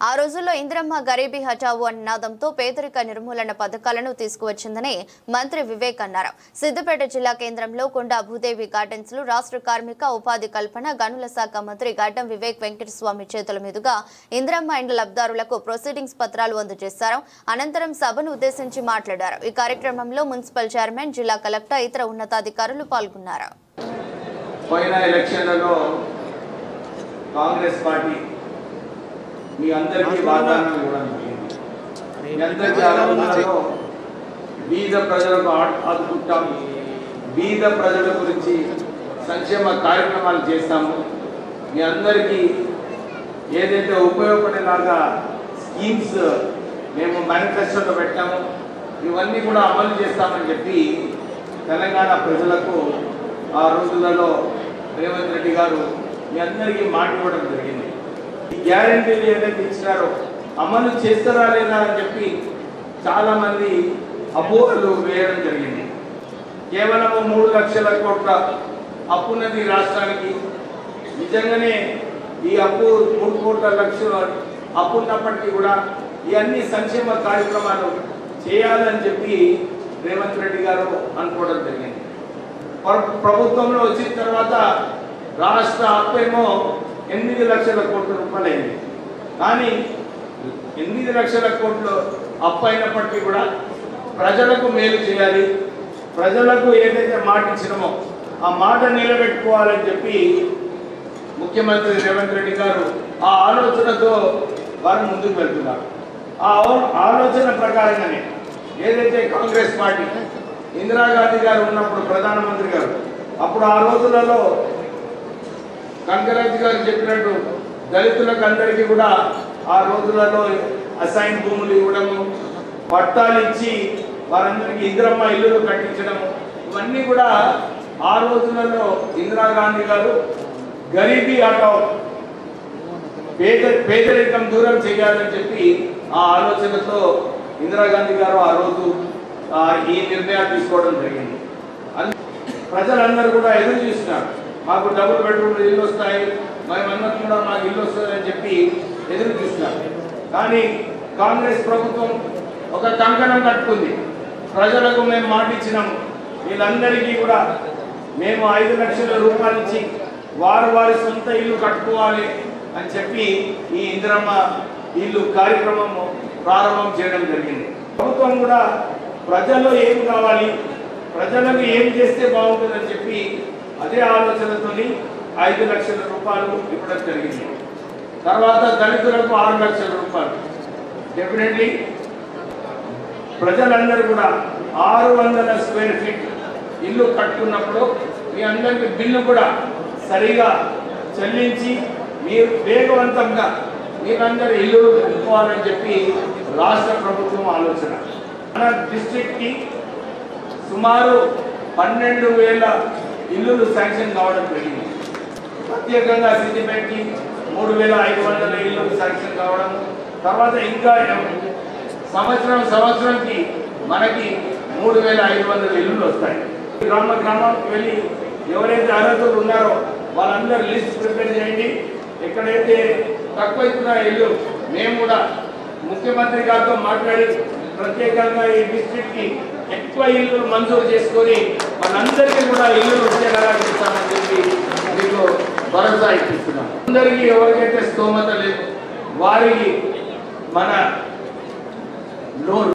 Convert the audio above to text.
ఆ రోజుల్లో ఇంద్రమ్మ గరీబీ హఠావో అనే నినాదంతో పేదరిక నిర్మూలన పథకాలను తీసుకువచ్చిందని మంత్రి వివేక్ అన్నారు. సిద్దిపేట జిల్లా కేంద్రంలో కొండా భూదేవి గార్డెన్స్ లో రాష్ట్ర కార్మిక ఉపాధి కల్పన గనుల శాఖ మంత్రి గడ్డం వివేక్ వెంకటస్వామి చేతుల మీదుగా ఇంద్రమ్మ ఇండ్ల లబ్ధిదారులకు ప్రొసీడింగ్స్ పత్రాలు అందజేశారు. అనంతరం సభను ఉద్దేశించి మాట్లాడారు. ఈ కార్యక్రమంలో మున్సిపల్ చైర్మన్, జిల్లా కలెక్టర్, ఇతర ఉన్నతాధికారులు పాల్గొన్నారు. కాంగ్రెస్ పార్టీ మీ అందరికీ వాగ్దానం ఇవ్వడం జరిగింది. మీ అందరికీ ఆలోచనలో బీద ప్రజలకు ఆదుకుంటాము, బీద ప్రజల గురించి సంక్షేమ కార్యక్రమాలు చేస్తాము, మీ అందరికీ ఏదైతే ఉపయోగపడేలాగా స్కీమ్స్ మేము మేనిఫెస్టోలో పెట్టాము ఇవన్నీ కూడా అమలు చేస్తామని చెప్పి తెలంగాణ ప్రజలకు ఆ రోజులలో రేవంత్ రెడ్డి గారు మీ అందరికీ మాట ఇవ్వడం జరిగింది. ఈ గ్యారెంటీలు ఏదైతే ఇచ్చినారో అమలు చేస్తారా లేదా అని చెప్పి చాలామంది అపోహలు వేయడం జరిగింది. కేవలం 3 లక్షల కోట్ల అప్పున్నది రాష్ట్రానికి. నిజంగానే ఈ అప్పు 3 లక్షల అప్పు ఉన్నప్పటికీ కూడా ఇవన్నీ సంక్షేమ కార్యక్రమాలు చేయాలని చెప్పి రేవంత్ రెడ్డి గారు అనుకోవడం జరిగింది. ప్రభుత్వంలో వచ్చిన తర్వాత రాష్ట్ర అప్పు ఏమో 8 లక్షల కోట్ల రూపాయలు అయింది. కానీ 8 లక్షల కోట్లు అప్పు అయినప్పటికీ కూడా ప్రజలకు మేలు చేయాలి, ప్రజలకు ఏదైతే మాట ఇచ్చినామో ఆ మాట నిలబెట్టుకోవాలని చెప్పి ముఖ్యమంత్రి రేవంత్ రెడ్డి గారు ఆ ఆలోచనతో వారు ముందుకు వెళ్తున్నారు. ఆ ఆలోచన ప్రకారంగానే ఏదైతే కాంగ్రెస్ పార్టీ ఇందిరాగాంధీ గారు ఉన్నప్పుడు ప్రధానమంత్రి గారు అప్పుడు ఆ రోజులలో కంకరాజ్ గారు చెప్పినట్టు దళితులకు అందరికీ కూడా ఆ రోజులలో అసైన్ భూములు ఇవ్వడము, పట్టాలు ఇచ్చి వారందరికీ ఇందిరమ్మ ఇల్లులు కట్టించడము, ఇవన్నీ కూడా ఆ రోజులలో ఇందిరాగాంధీ గారు గరీబీ హఠావో పేదరికం దూరం చేయాలని చెప్పి ఆ ఆలోచనతో ఇందిరాగాంధీ గారు ఆ రోజు ఈ నిర్ణయాలు తీసుకోవడం జరిగింది. ప్రజలందరూ కూడా ఎదురు చూస్తున్నారు, మాకు డబుల్ బెడ్రూమ్ ఇల్లు వస్తాయి, మేమందరం కూడా మాకు ఇల్లు వస్తుందని చెప్పి ఎదురు చూస్తున్నారు. కానీ కాంగ్రెస్ ప్రభుత్వం ఒక కంకణం కట్టుకుంది. ప్రజలకు మేము మాట ఇచ్చినాము, వీళ్ళందరికీ కూడా మేము 5 లక్షల రూపాయలు ఇచ్చి వారి సొంత ఇల్లు కట్టుకోవాలి అని చెప్పి ఈ ఇందిరమ్మ ఇల్లు కార్యక్రమం ప్రారంభం చేయడం జరిగింది. ప్రభుత్వం కూడా ప్రజల్లో ఏం కావాలి, ప్రజలకు ఏం చేస్తే బాగుంటుందని చెప్పి అదే ఆలోచనతో 5 లక్షల రూపాయలు ఇవ్వడం జరిగింది. తర్వాత దళితులకు 6 లక్షల రూపాయలు. డెఫినెట్లీ ప్రజలందరూ కూడా 600 స్క్వేర్ ఫీట్ ఇల్లు కట్టుకున్నప్పుడు మీ అందరికీ బిల్లు కూడా సరిగా చెల్లించి మీరు వేగవంతంగా మీరందరూ ఇల్లు కట్టుకోవాలని చెప్పి రాష్ట్ర ప్రభుత్వం ఆలోచన. మన డిస్ట్రిక్ట్కి సుమారు 12,000 ఇల్లులు శాంక్షన్ కావడం జరిగింది. ప్రత్యేకంగా సిద్దిపేటకి 3,500 ఇల్లులు శాంక్షన్ కావడం, తర్వాత ఇంకా సంవత్సరంకి మనకి 3,500 ఇల్లులు వస్తాయి. గ్రామానికి వెళ్ళి ఎవరైతే అర్హతలు ఉన్నారో వాళ్ళందరూ లిస్ట్ ప్రిపేర్ చేయండి. ఎక్కడైతే తక్కువైతున్న ఇల్లు మేము కూడా ముఖ్యమంత్రి గారితో మాట్లాడి ప్రత్యేకంగా ఈ డిస్ట్రిక్ట్కి ఎక్కువ ఇల్లు మంజూరు చేసుకొని మనందరికీ కూడా ఇల్లు వచ్చేలాగా చేస్తామని చెప్పి మీకు భరోసా ఇస్తున్నాం. అందరికీ ఎవరికైతే స్తోమత లేదు వారికి మన లోన్